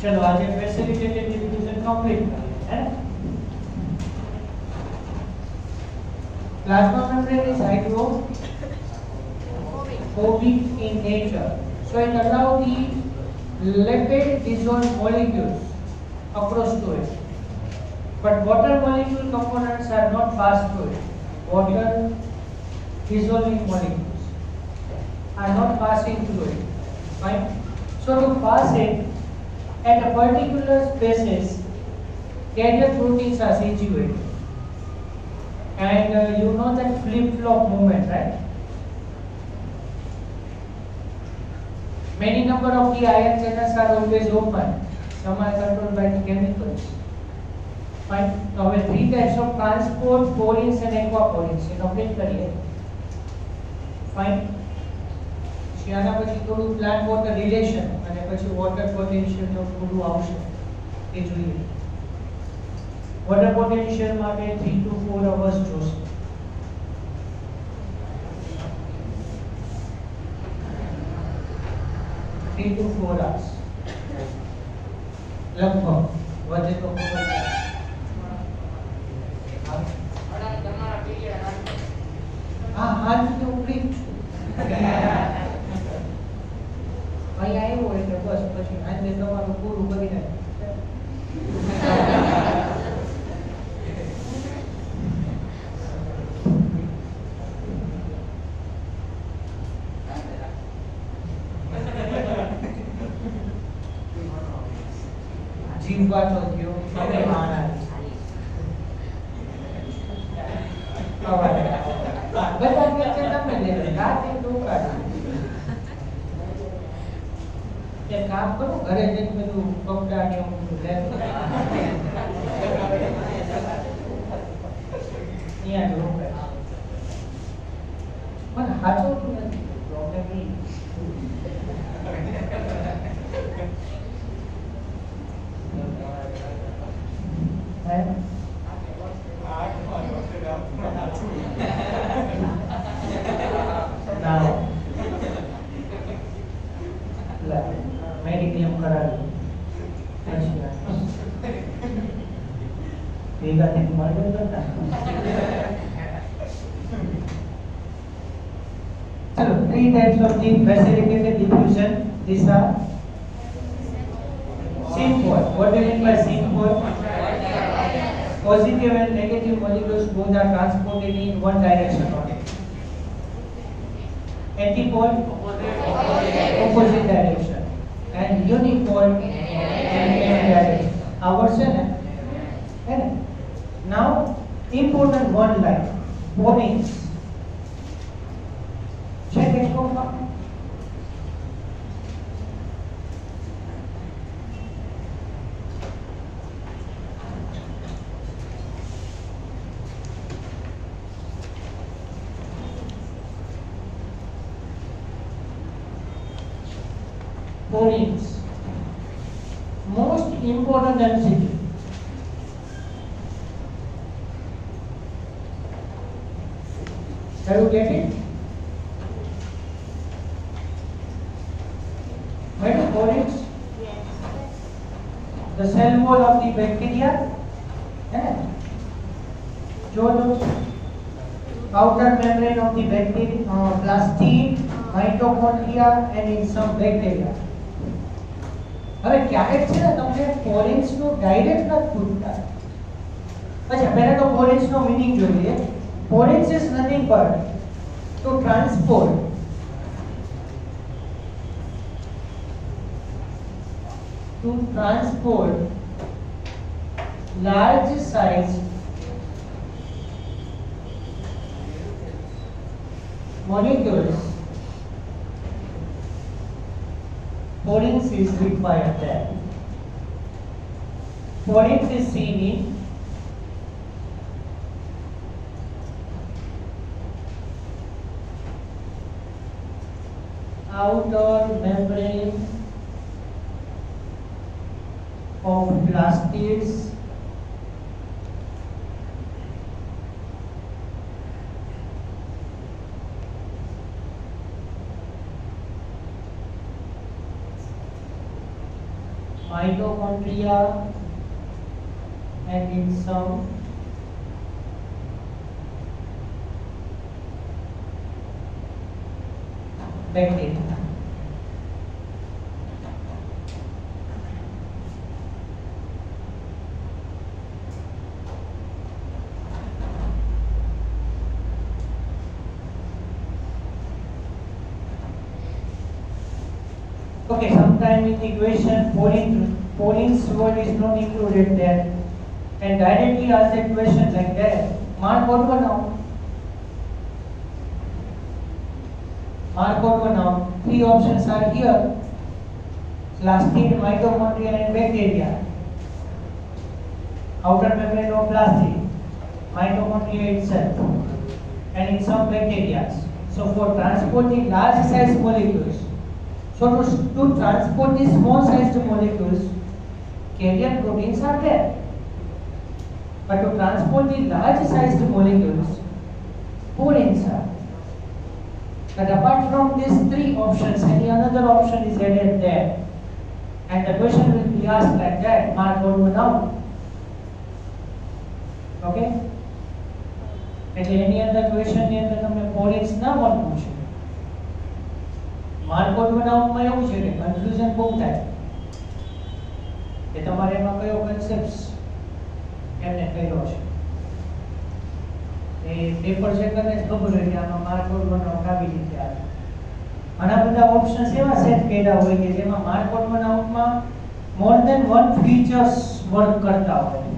चलो आज facilitated diffusion complete करें, है ना? Plasma membrane is hydrophobic in nature, so it allows the lipid dissolved molecules across to it. But water molecule components are not passed through it. Water dissolving molecules are not passing through it. Fine. So to pass it at a particular spaces, carrier proteins are situated. And you know that flip-flop movement, right? Many number of the ion channels are always open. Some are controlled by the chemicals. Fine. Now we have three types of transport: porins and aquaporins. ये complete करिए. Fine. शियाना પછી થોડું plant water relation અને પછી water potential નો થોડું આવશે. એ જોઈએ. Water potential માટે 3 to 4 hours જોશે. to 4 hours. લગભગ વધે તો ખબર નહીં. હા હાલ તો ઉપરી છું. અહીં આવ્યો એટલે બસ પછી આજે તમારું પૂરું કરી નાખ્યું. જીવવાનો થયો હવે માણા બધા કે છે તમે લે રાતે ટોકા તે કામ કરો ઘરે જઈને બધું કપડા ને એવું બધું લે અહીંયા જ રોકાય મને સાચવતું નથી પ્રોબ્લેમ નહીં મેડિક્લેમ કરાવી ભેગા થઈને મળે કરતા ચલો 3 types of the facilitated diffusion. These are synpore. What do you mean by synpore? Positive and negative molecules both are transported in one direction only. Antipole opposite direction and unipole same direction. Our version है ना? Now important one line porins. Check it out. Porins, most important MCQ. Have you get it? Porins? Yes. The cell wall of the bacteria, outer membrane of the bacteria, plastid, mitochondria, and in some bacteria. હવે ક્યારેક છે ને તમને પોરિન્સ નો direct નથી પૂછતા. અચ્છા પહેલા તો પોરિન્સ નો મીનિંગ જોઈએ. Porins is nothing but to transport large size molecules. Porins is required there. Porins is seen in outer membrane of plastids mitochondria and in some bacteria. Okay, sometime in the equation Pauline's word is not included there, and directly ask the question like that. Mark what one now? Mark what one now? Three options are here: plastid, mitochondria, and bacteria. Outer membrane of plastid, mitochondria itself, and in some bacteria. So for transporting large size molecules. So to transport these small sized molecules, carrier proteins are there. But to transport the large sized molecules, purines are. But apart from these three options, any another option is added there. And the question will be asked like that, mark what one now. Okay? એટલે any other question ની અંદર તમને purines ના પણ પૂછે. માર્કોટ બનાવવામાં એવું છે કે કન્ફ્યુઝન બહુ થાય કે તમારે એમાં કયો કન્સેપ્ટ એમને કર્યો છે એ પેપર ચેક કરીને જ ખબર હોય કે આમાં માર્કોટ બનાવવા આવી રીતે આવે. ઘણા બધા ઓપ્શન્સ એવા સેટ કર્યા હોય કે જેમાં માર્કોટ બનાવવામાં more than one features work કરતા હોય.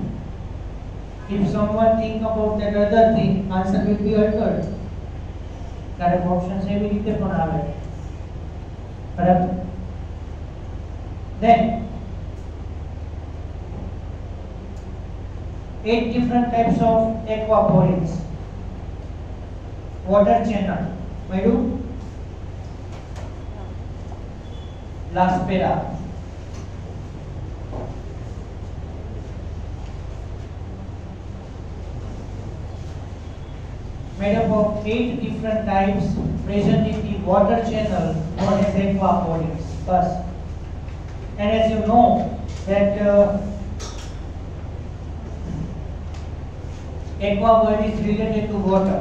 If someone think about that other thing, answer will be altered. કારણ ઓપ્શન્સ એવી રીતે પણ આવે. Correct? Then 8 different types of aquaporins. Water channel. Made last para. Made up of 8 different types present in the water channel known as aquaporins. First, and as you know that aqua word is related to water.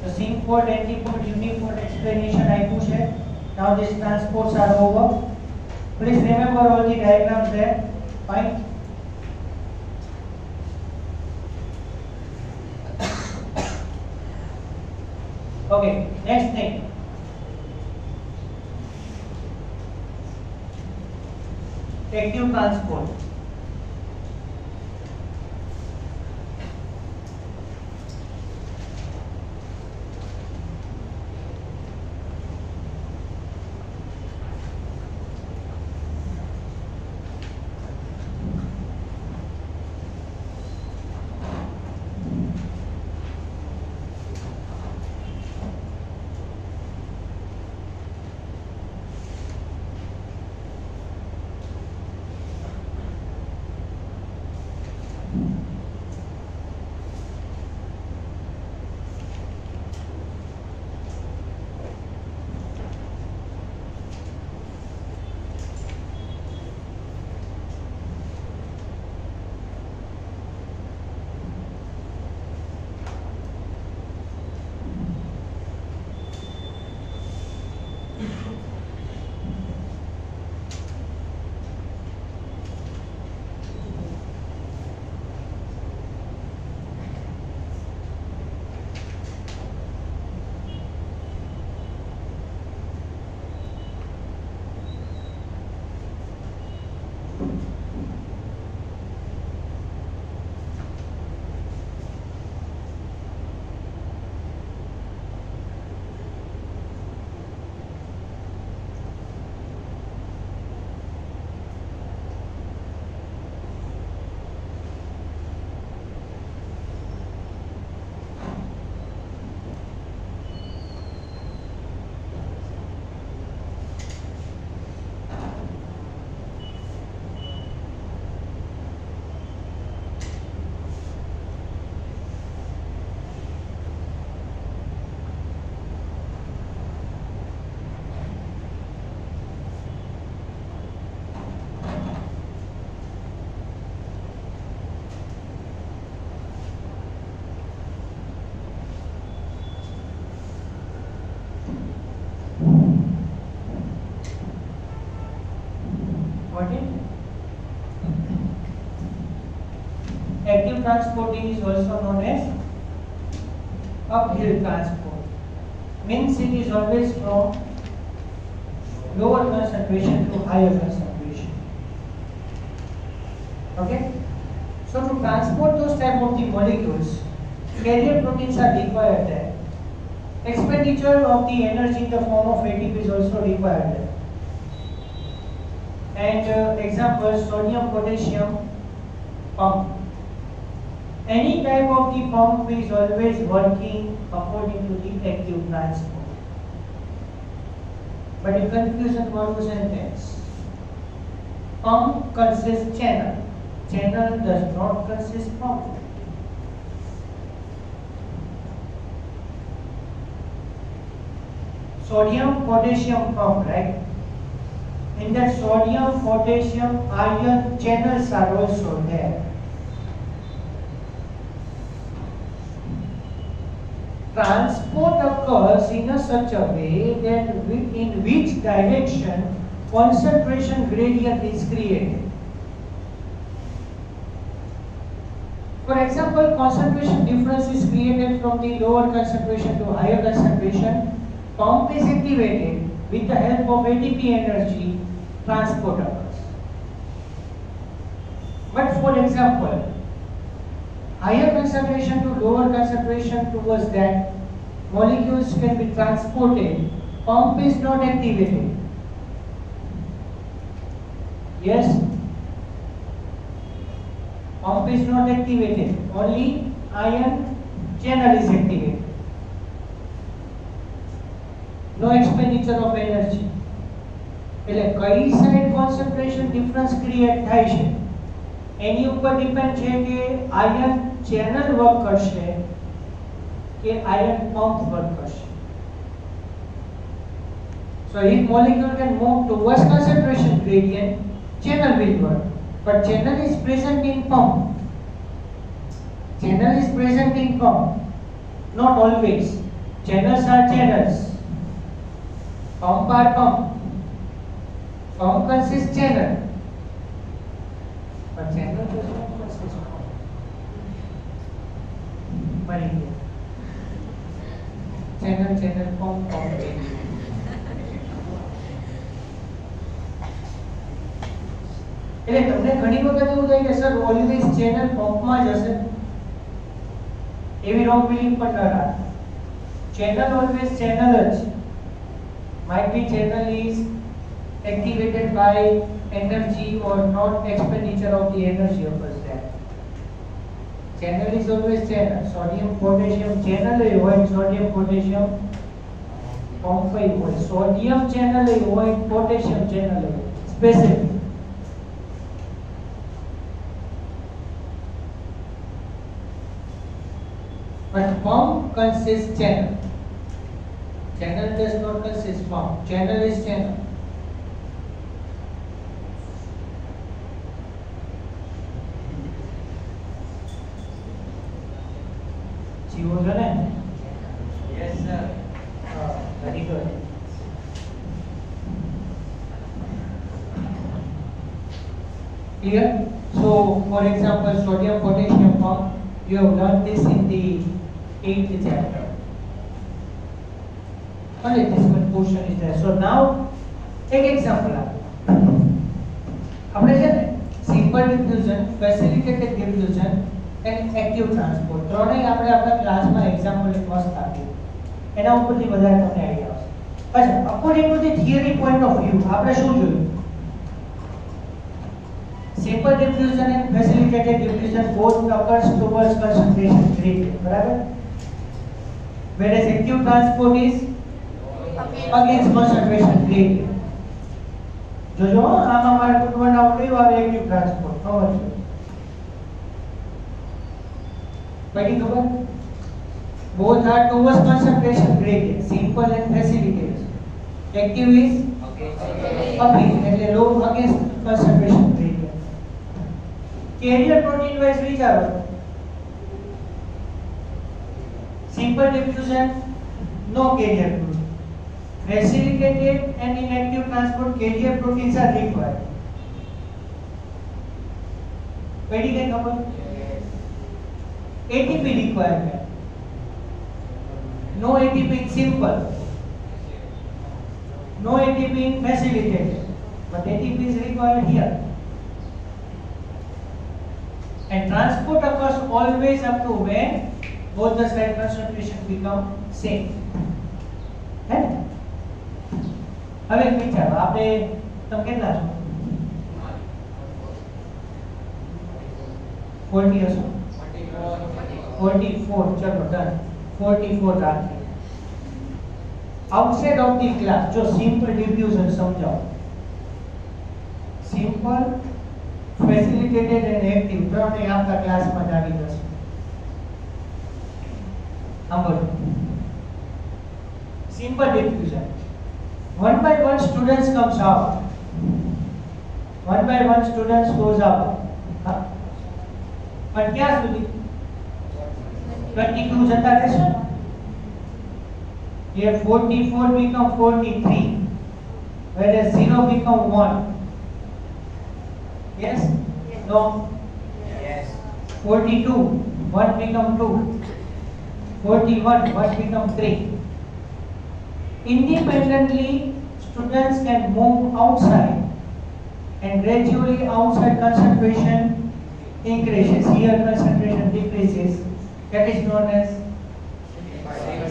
The syncpod, antipod, unipod explanation I push it. Now these transports are over. Please remember all the diagrams there. Fine. Okay, next thing. Active transport. Got it? Active transporting is also known as uphill transport. Means it is always from lower concentration to higher concentration. Okay? So to transport those type of the molecules, carrier proteins are required there. Expenditure of the energy in the form of ATP is also required there. And example, sodium potassium pump. Any type of the pump is always working according to the active transport. But the confusion was sentence. Pump consists channel. Channel does not consist pump. Sodium potassium pump, right? In that sodium potassium ion channels are also there. Transport occurs in a such a way that in which direction concentration gradient is created. For example, concentration difference is created from the lower concentration to higher concentration. Pump is activated with the help of ATP energy, transport occurs. But for example, higher concentration to lower concentration towards that molecules can be transported, pump is not activated. Yes? Pump is not activated, only ion channel is activated. No expenditure of energy. એટલે કઈ side concentration difference create થાય છે એની ઉપર depend છે કે ion channel work કરશે કે ion pump work કરશે. So if molecule can move towards concentration gradient, channel will work. But channel is present in pump. Channel is present in pump. Not always. Channels are channels. Pump are pump. Pump consists channel. But channel does not consist pump. Very good. Channel, pump, pump. એટલે તમને ઘણી વખત એવું થાય કે sir always channel પંપમાં જ હશે, એવી રોંગ બિલીફ પણ ન રાખો. ચેનલ ઓલવેઝ ચેનલ જ. Might be channel is activated by energy or not expenditure of the energy occurs there. Channel is always channel. Sodium potassium channel હોય, sodium potassium pump હોય. Sodium channel હોય, potassium channel હોય. Specific. But pump consists channel. Channel does not consist pump. Channel is channel. જીવો છો ને? Yes sir. Very good. Clear? So for example, sodium potassium pump, you have learned this in the 8th chapter. Only this one portion is there. So now, take example. આપણે છે ને simple diffusion, ફેસિલિટેટેડ diffusion and active transport ત્રણેય આપણે આપણા ક્લાસમાં example એક મસ્ત આપ્યું. એના ઉપરથી વધારે તમને આઈડિયા આવશે. અચ્છા, according to the theory point of view આપણે શું જોયું? Simple diffusion and facilitated diffusion both occurs towards concentration gradient, બરાબર? Whereas active transport is against concentration gradient. જોજો આમાં મારે પૂછવાનું આવડ્યું આવે એક્ટિવ ટ્રાન્સપોર્ટ ખબર છે? પડી ખબર? Both are towards concentration gradient, simple and facilitated. Active is against, એટલે low against concentration gradient. Carrier protein wise વિચારો. Simple diffusion, no carrier protein. Facilitated and inactive transport, carrier proteins are required. पड़ी गई खबर ATP requirement. No ATP in simple. No ATP in facilitated. But ATP is required here. And transport occurs always up to when both the site concentration become same. है ना? अब एक विचार आपने तुम कितना છો 40 હશો 44 चलो डन 44 રાખીએ आउटसाइड ऑफ द क्लास जो सिंपल डिफ्यूजन समझाओ सिंपल फैसिलिटेटेड एंड एक्टिव ત્રણે આપણા ક્લાસમાં જ આવી જશે સાંભળો simple diffusion one by one students comes out one by one students goes out but क्या સુધી 22 જતા રહેશે here 44 become 43 whereas 0 become 1 yes no yes 42 1 become 2 41 1 become 3 independently students can move outside and gradually outside concentration increases here concentration decreases that is known as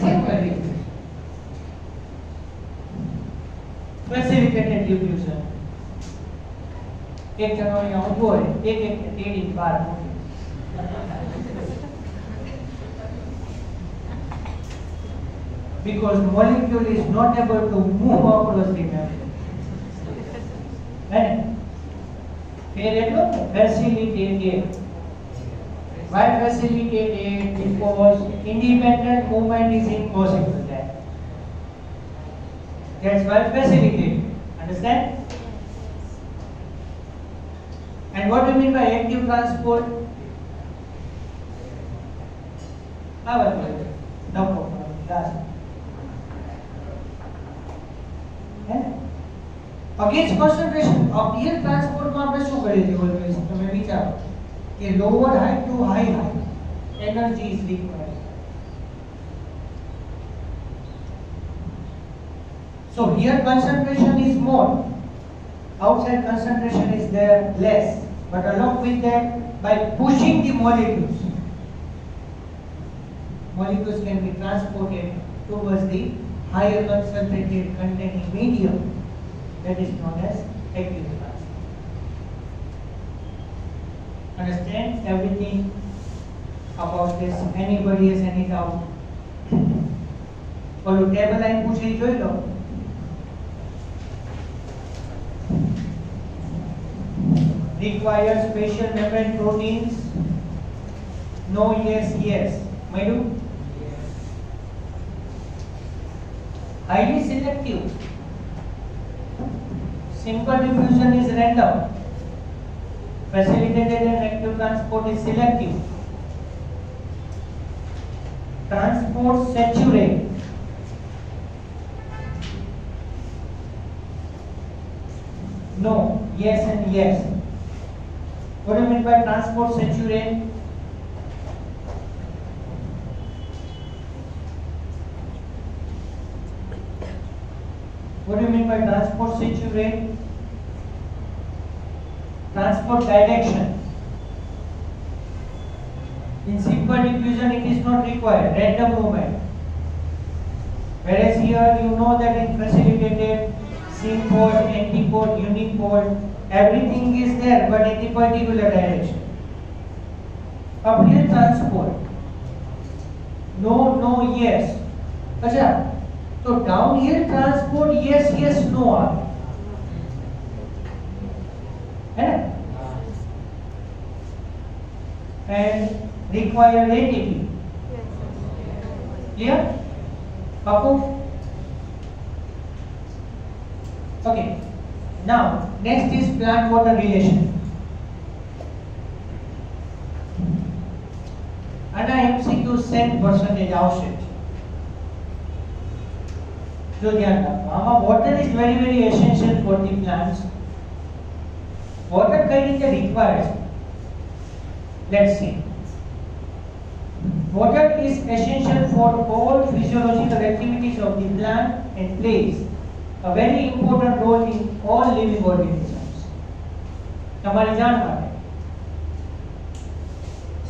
simple diffusion facilitated diffusion एक जनो यहाँ उभो है एक एक टेढ़ी बार मूके because molecule is not able to move across the membrane right फिर એટલો facilitated why facilitated because independent movement is impossible there that's why facilitated understand and what do you mean by active transport no problem last against concentration of air transport માં આપણે શું કરીએ છીએ always તમે વિચારો કે lower height to high height energy is required so here concentration is more outside concentration is there less but along with that by pushing the molecules can be transported towards the higher concentrated containing medium that is known as active transport. Understand everything about this? Anybody has any doubt? બોલો table આઈ પૂછી જોઈ લો requires special membrane proteins no yes yes મળ્યું highly selective simple diffusion is random facilitated and active transport is selective transport saturate no yes and yes what do you mean by transport saturate what do you mean by transport saturate transport direction in simple diffusion it is not required random movement whereas here you know that in facilitated sympod antipod unipod everything is there but in the particular direction अब here transport no no yes अच्छा तो down here transport yes yes no are है ना and require ATP clear Papu okay now next is plant water relation આના MCQ 100% આવશે જો ધ્યાન રાખો આમાં water is very very essential for the plants water કઈ રીતે required Let's see. Water is essential for all physiological activities of the plant and plays a very important role in all living organisms. તમારી જાણ માટે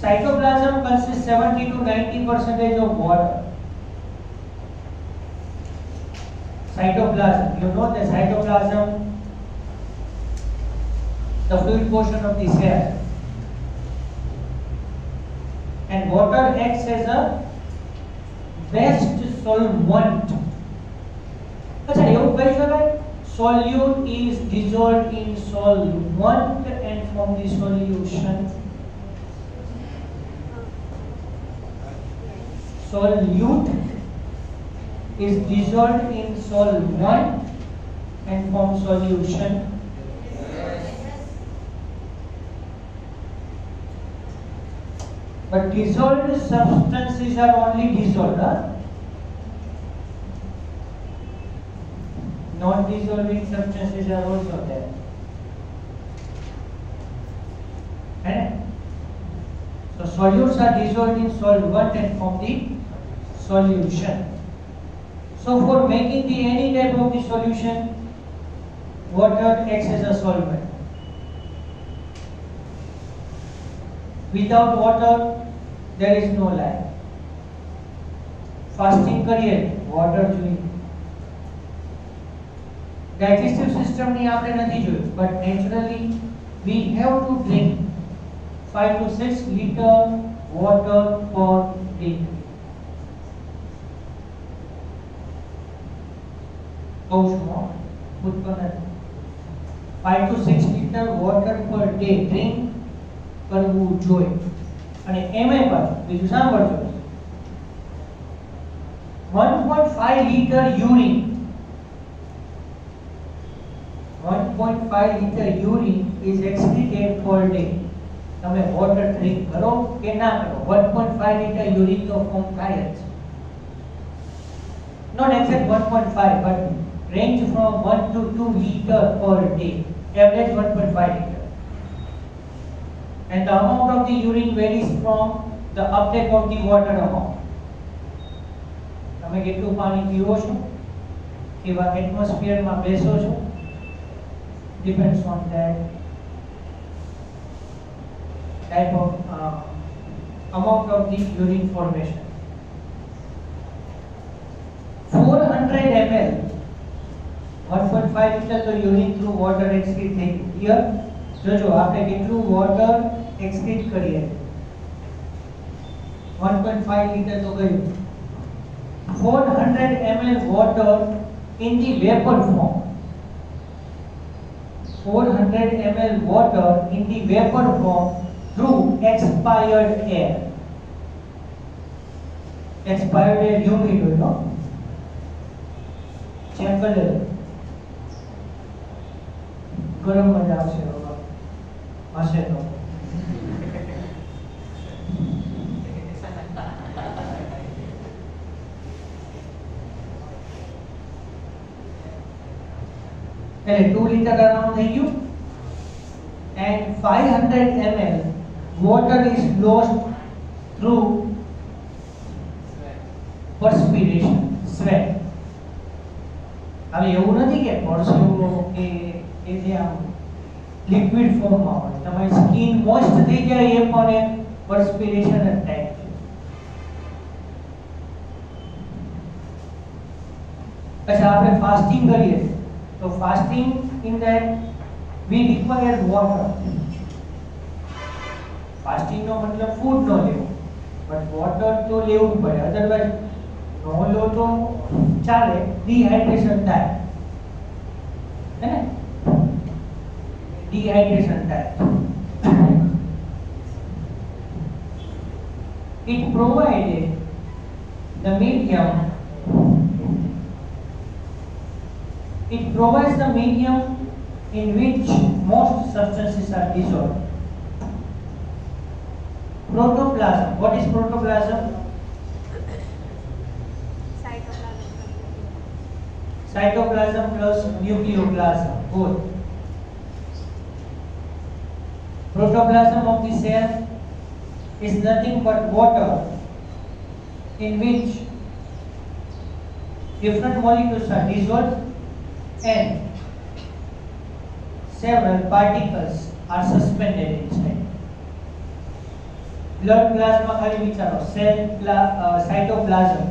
cytoplasm consists 70 to 90% of water. Cytoplasm, you know the cytoplasm, the fluid portion of the cell. And water acts as a best solvent. अच्छा એવું કહી શકાય solute is dissolved in solvent and from the solution. Solute is dissolved in solvent and from solution. But dissolved substances are only dissolved, huh? Non-dissolving substances are also there. And so solutes are dissolved in solvent and from the solution. So for making any type of the solution, water acts as a solvent. Without water, there is no life. Fasting करिए, water જોઈએ. Digestive system ની આપણે નથી જોયું, but naturally we have to drink 5 to 6 liter water per day. Put 5 to 6 liter water per day drink કરવું જોઈએ. અને એમે પણ બીજું સાંભળજો 1.5 liter urine 1.5 liter urine is excreted per day. તમે water drink કરો કે ના કરો 1.5 liter urine તો ફોર્મ થાય જ. Not exact 1.5 but range from 1 to 2 liter per day. Average 1.5 liter. And the amount of the urine varies from the uptake of the water amount. તમે કેટલું પાણી પીવો છો કેવા એટમોસ્ફિયર માં બેસો છો depends on that type of amount of the urine formation. 400 ml 1.5 liter તો urine through water excrete થઈ ગયું. Here જોજો આપણે કેટલું water excrete કરીએ 1.5 liter તો ગયું. 400 ml water in the vapor form. 400 ml water in the vapor form through expired air. Expired air humid હોય no? ચેક કરી લો. ગરમ જ આવશે બાબા. હશે તો. એટલે 2 liter around થઈ ગયું. And 500 ml water is lost through perspiration, sweat. હવે એવું નથી કે પરસેવો કે એ જે આમ લિક્વિડ ફોર્મમાં હોય તમારી સ્કિન મોઇસ્ટ થઈ જાય એ પણ એક perspiration જ ટાઈપ છે. પછી આપણે ફાસ્ટિંગ કરીએ તો fasting in that we require water. Fasting નો મતલબ ફૂડ નો લેવો but water તો લેવું જ પડે otherwise નો લો તો ચાલે dehydration થાય હે ને dehydration થાય. It provided the medium. It provides the medium in which most substances are dissolved. Protoplasm. What is protoplasm? Cytoplasm plus nucleoplasm, both. Protoplasm of the cell is nothing but water in which different molecules are dissolved and several particles are suspended inside. Blood plasma ખાલી વિચારો, cell cytoplasm.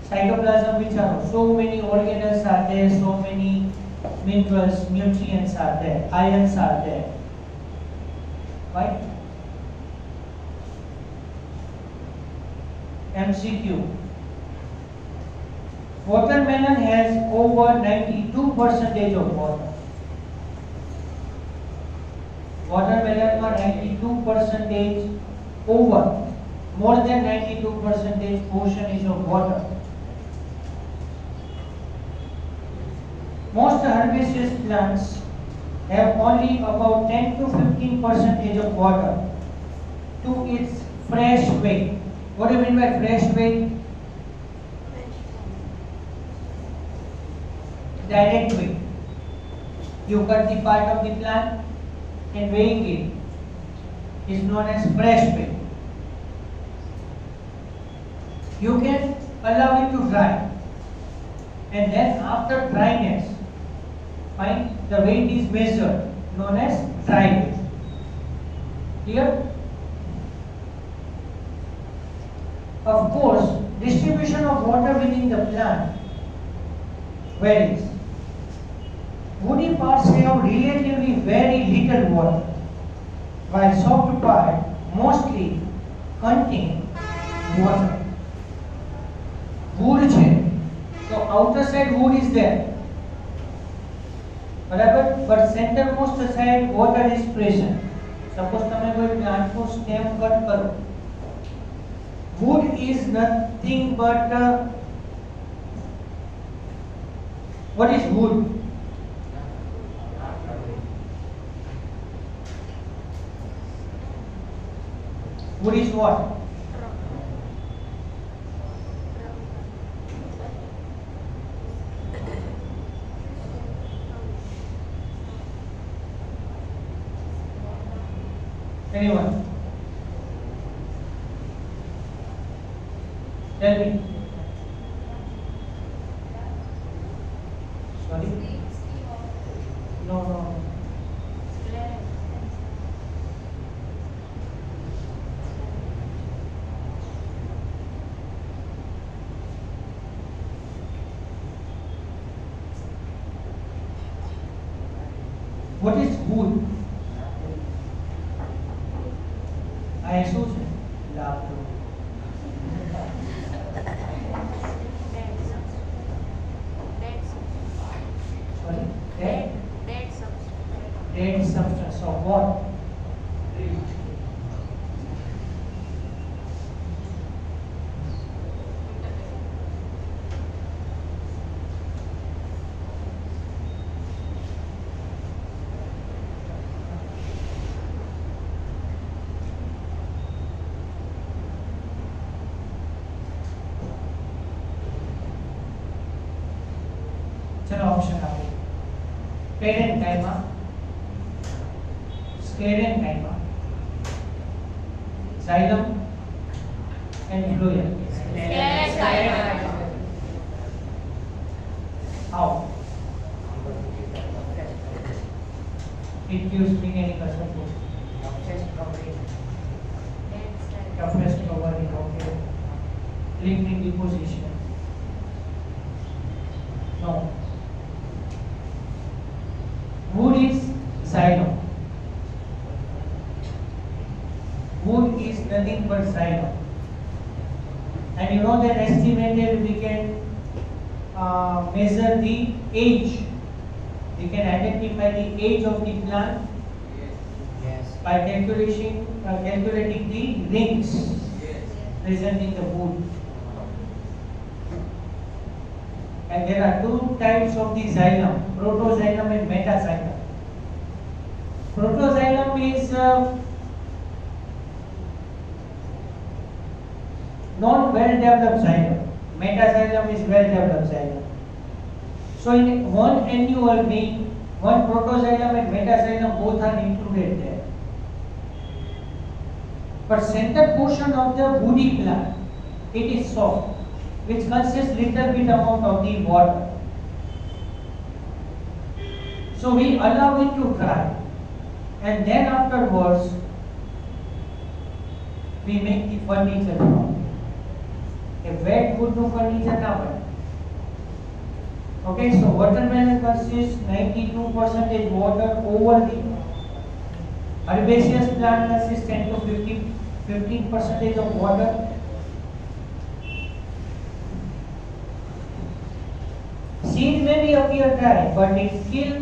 Cytoplasm vicharo, so many organelles are there, so many minerals, nutrients are there, ions are there, right? MCQ. Watermelon has over 92% of water. Watermelon मा 92% over, more than 92% portion is of water. Most herbaceous plants have only about 10 to 15% of water to its fresh weight. What do you mean by fresh weight? Direct weight. You cut the part of the plant and weighing it is known as fresh weight. You can allow it to dry, and then after dryness, fine, the weight is measured, known as dry weight. Clear? Of course, distribution of water within the plant varies. Woody parts have relatively very little water, while soft parts mostly contain water. Wood છે, so outer side wood is there, બરાબર, but center most side water is present. Suppose તમે કોઈ plant નું stem cut કરો, wood is nothing but what is wood? Wood is what? Anyone? Tell me. Sorry? No. What is wood? I શું છે? લાભ. Sorry? Dead substance of what? चलो option આપો. પેરેન્કાઇમા, સ્કેરેન્કાઇમા, xylem and phloem. How? It gives mechanical support. Toughest covering, okay. Lignin deposition. No. Wood is xylem. Wood is nothing but xylem. And you know that estimated we can measure the age. We can identify the age of the plant by calculating the rings present in the wood. And there are two types of the xylem, protoxylem and metaxylem. Protoxylem is non-well-developed xylem. Metaxylem is well-developed xylem. So in one annual ring, one protoxylem and metaxylem both are included there. but center portion of the woody plant, it is soft, which consists little bit amount of the water. So we allow it to dry, and then afterwards we make the furniture from it. A wet wood no furniture na bane. Okay, so watermelon consists 92% water over the herbaceous plant consists 10 to 15% of water. Seed may be appear dry, but it still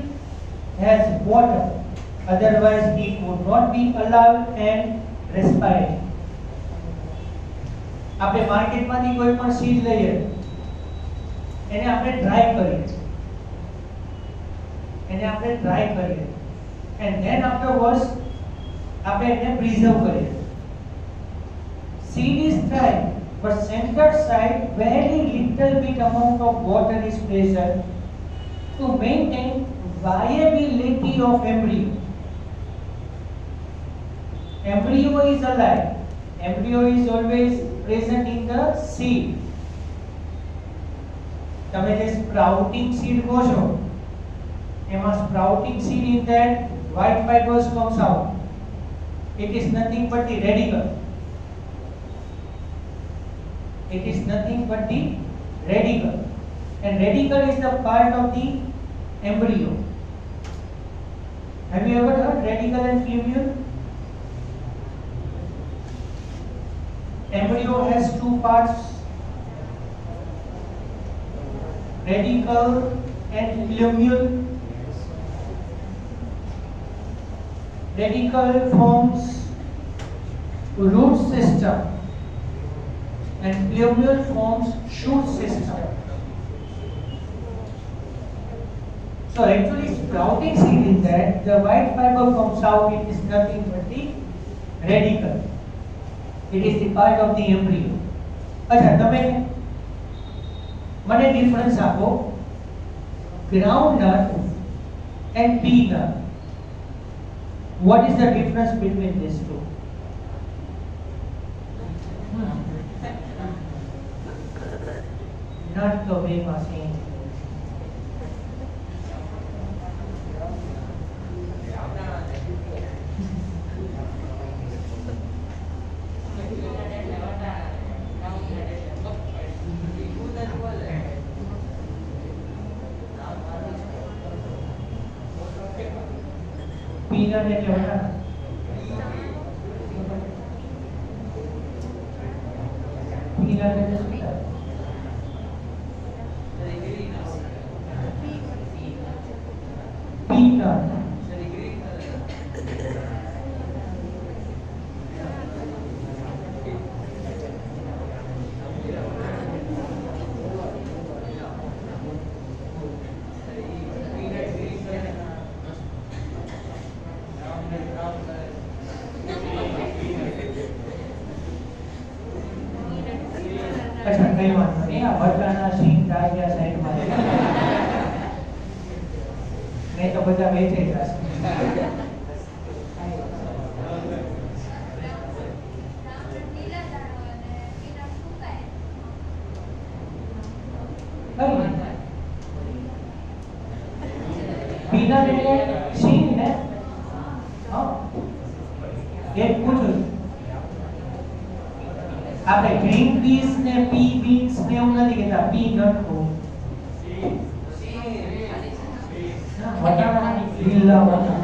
has water. Otherwise, it would not be alive and respiring. આપણે માર્કેટમાંથી કોઈ પણ seed લઈએ એને આપણે dry કરીએ and then afterwards આપણે એને preserve કરીએ. Seed is dry, but center side very little bit amount of water is present to maintain viability of embryo. Embryo is alive. Embryo is always present in the seed. તમે જે sprouting seed કહો છો એમાં sprouting seed in that white fibers comes out. It is nothing but the radicle. It is nothing but the radicle, and radicle is the part of the embryo. Have you ever heard radicle and plumule? Embryo has two parts, radicle and plumule. Radicle forms root system and plumule forms shoot system. So actually sprouting seed is that the white fiber comes out, it is nothing but the radicle. It is the part of the embryo. अच्छा તમે મને difference આપો groundnut and peanut. What is the difference between these two? Nut तो बेमासी. Peanut એટલે વટાણા. Peanut એટલે શું થાય? Peanut. अच्छा कई वांधो नहीं आ वटाणा सींग राजा साइड में नहीं तो બધા વેચે જ હશે. પીનટ એટલે सींग ને હા એક પૂછું આપણે ગ્રીન પીસ ને પી બીન્સ ને એવું નથી કહેતા પીનટ કો વટાણા લીલા વટાણા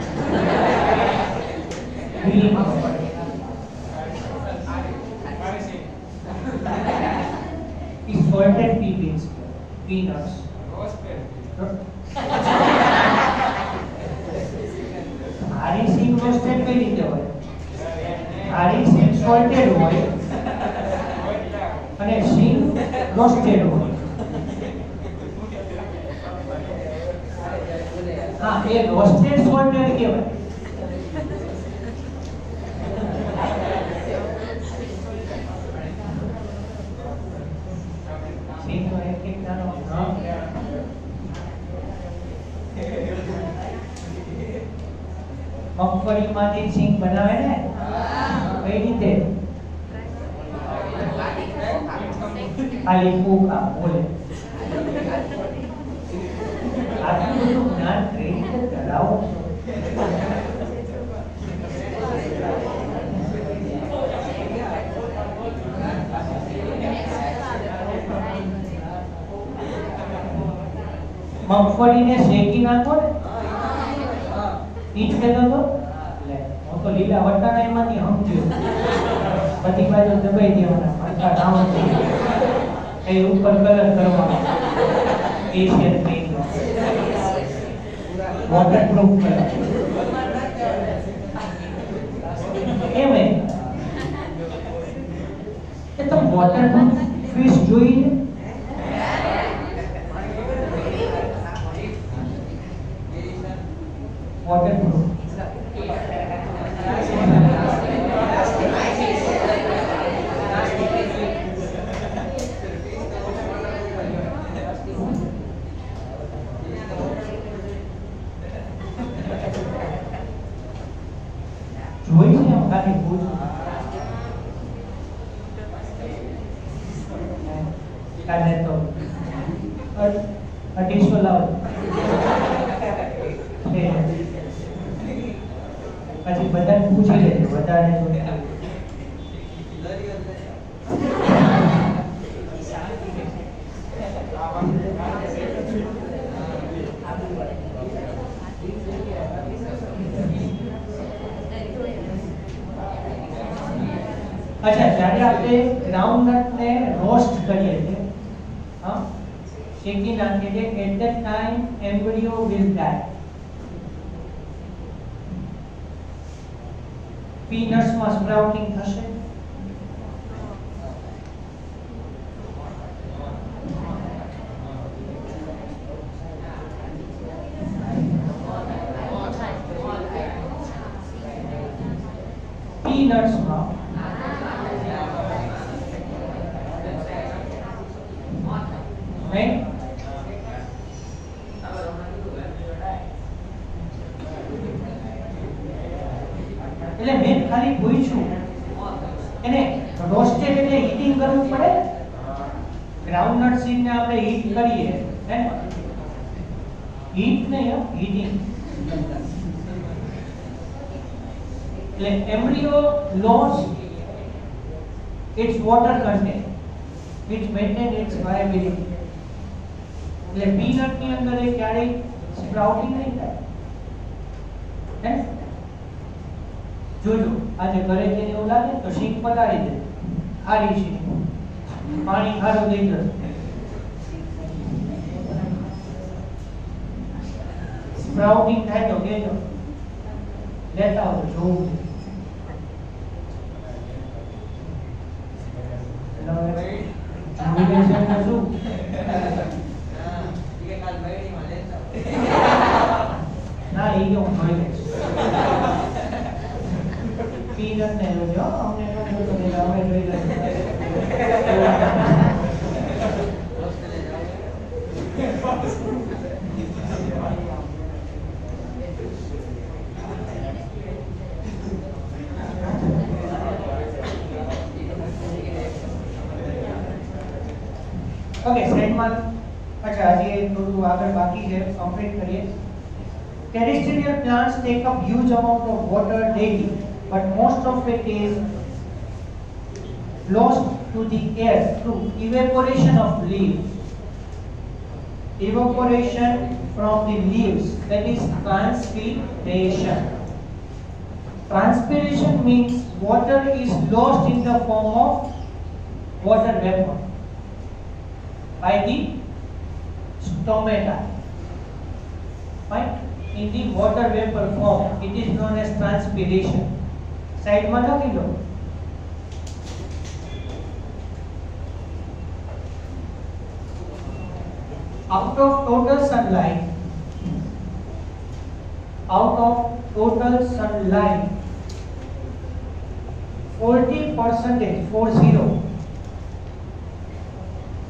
green is salted pea beans peanuts હારી સિંગ રોસ્ટેડ કઈ રીતે હોય હારી સિંગ salted હોય અને સિંગ રોસ્ટેડ હોય. હા એ રોસ્ટેડ સોલ્ટેડ કહેવાય. સિંગનો એક એક દાણો મગફળીમાંથી સિંગ બનાવે ને કઈ રીતે ખાલી ફૂંકા બોલે આટલું બધું જ્ઞાન કઈ રીતે ધરાવો છો? મગફળીને શેકી નાખો ને ઈ જ કહેતો તો લે હું તો લીલા વટાણા એમાંથી સમજ્યો બધી બાજુ દબાઈ દેવાના પાછા રાઉન્ડ એ ઉપર કલર કરવાનો એશિયન પેઇન્ટ વોટરપ્રૂફ કલર એમ એ તો વોટરપ્રૂફ ફિશ જોઈએ waterproof. જોઈ છે એમ ખાલી પૂછું કાલે તો 250 લાવો પછી બધાને પૂછી લેજો વધારે તો अच्छा જ્યારે આપણે ગ્રાઉન્ડનટ ને રોસ્ટ કરીએ છીએ હા શેકી નાખીએ છીએ at that time embryo will die peanuts માં સ્પ્રાઉટિંગ થશે પીનટ્સ માં right એટલે મેં ખાલી પૂછ્યું એને રોસ્ટેડ એટલે હીટિંગ કરવું પડે ગ્રાઉન્ડનટ સીડ ને આપણે હીટ કરીએ હે હીટ નહીં હીટિંગ એટલે embryo loss its water content which maintain its viability એટલે પીનટ ની અંદર એ ક્યારેય સ્પ્રાઉટિંગ નહીં થાય હે જોજો આજે ઘરે જઈને એવું લાગે તો શીંગ પલાળી દે ખારી શીંગ પાણી ખારું દઈ દે સ્પ્રાઉટિંગ થાય તો કેજો લેતા આવો જોવું ના એ હું જોઈ લઈશ પીનટ ને જો અમને અમે જોઈ લઈશું ओके सेगमेंट अच्छा आज ये थोड़ा आगे बाकी है कंप्लीट करिए terrestrial plants take up huge amount of water daily but most of it is lost to the air through evaporation of leaves evaporation from the leaves that is transpiration transpiration means water is lost in the form of water vapor by the stomata right in the water vapor form it is known as transpiration side માં લખી લો out of total sunlight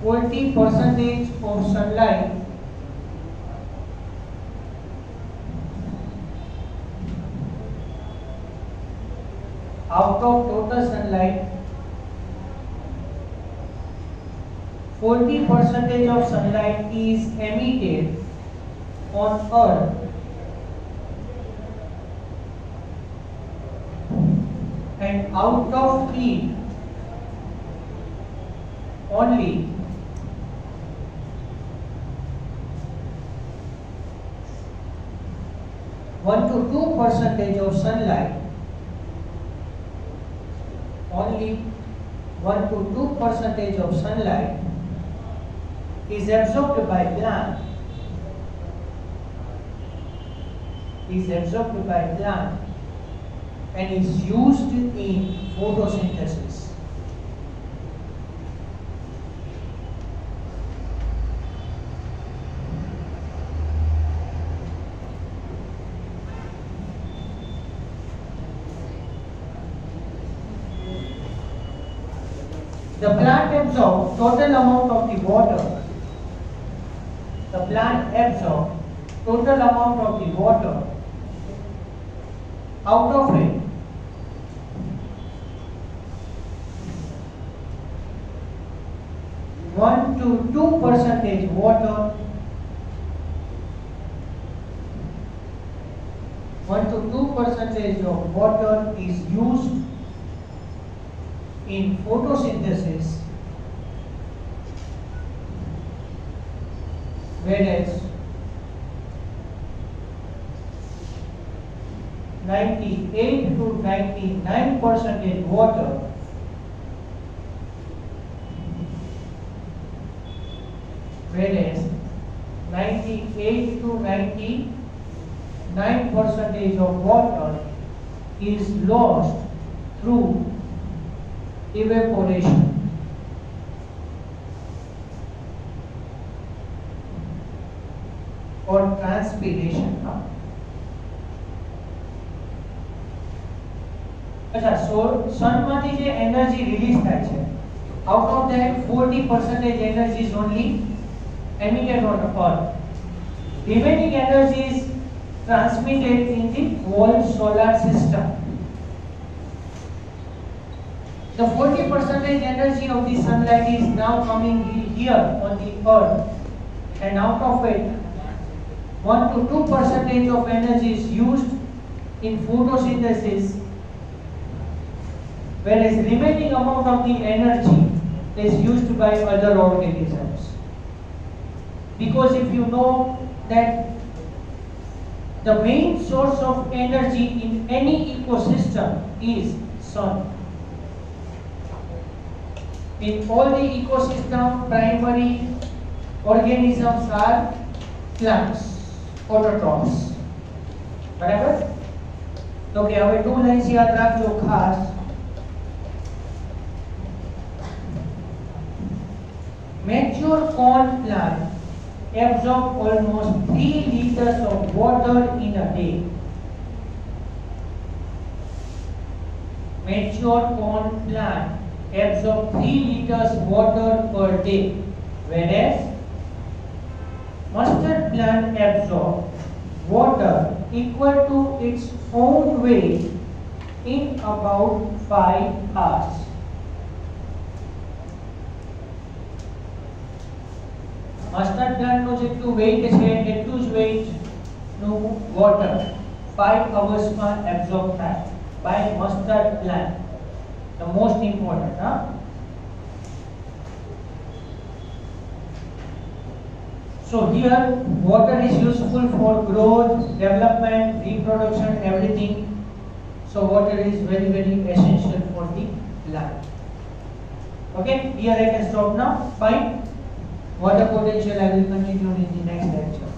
40% of sunlight Out of total sunlight, 40% of sunlight is emitted on Earth, and out of it only 1 to 2% of sunlight, only 1 to 2% of sunlight is absorbed by plant, and is used in photosynthesis. The plant absorbs total amount of the water. The plant absorbs total amount of the water. Out of it, one to 2% water, 1 to 2% of water is used in photosynthesis, whereas 98 to 99% water whereas 98 to 99% of water is lost through evaporation. Or transpiration. अच्छा, सन मांथी जे energy release थाय छे, out of that 40% energy is only emitted on Earth. Remaining energy is transmitted in the whole solar system. The 40% energy of the sunlight is now coming here on the Earth, and out of it 1 to 2% of energy is used in photosynthesis, whereas remaining amount of the energy is used by other organisms. Because if you know that the main source of energy in any ecosystem is sun. In all the ecosystem, primary organisms are plants, autotrophs. बराबर? तो क्या हमें 2 lines याद रखो खास. Mature corn plant absorb almost 3 liters of water in a day. Mature corn plant absorb 3 liters water per day, whereas mustard plant absorb water equal to its own weight in about 5 hours. Mustard plant નો જેટલું weight છે એટલું જ weight નું water 5 hours માં absorb થાય by mustard plant. The most important, huh? So here water is useful for growth, development, reproduction, everything. So water is very, very essential for the plant. Okay, here I can stop now. Fine. Water potential I will continue in the next lecture.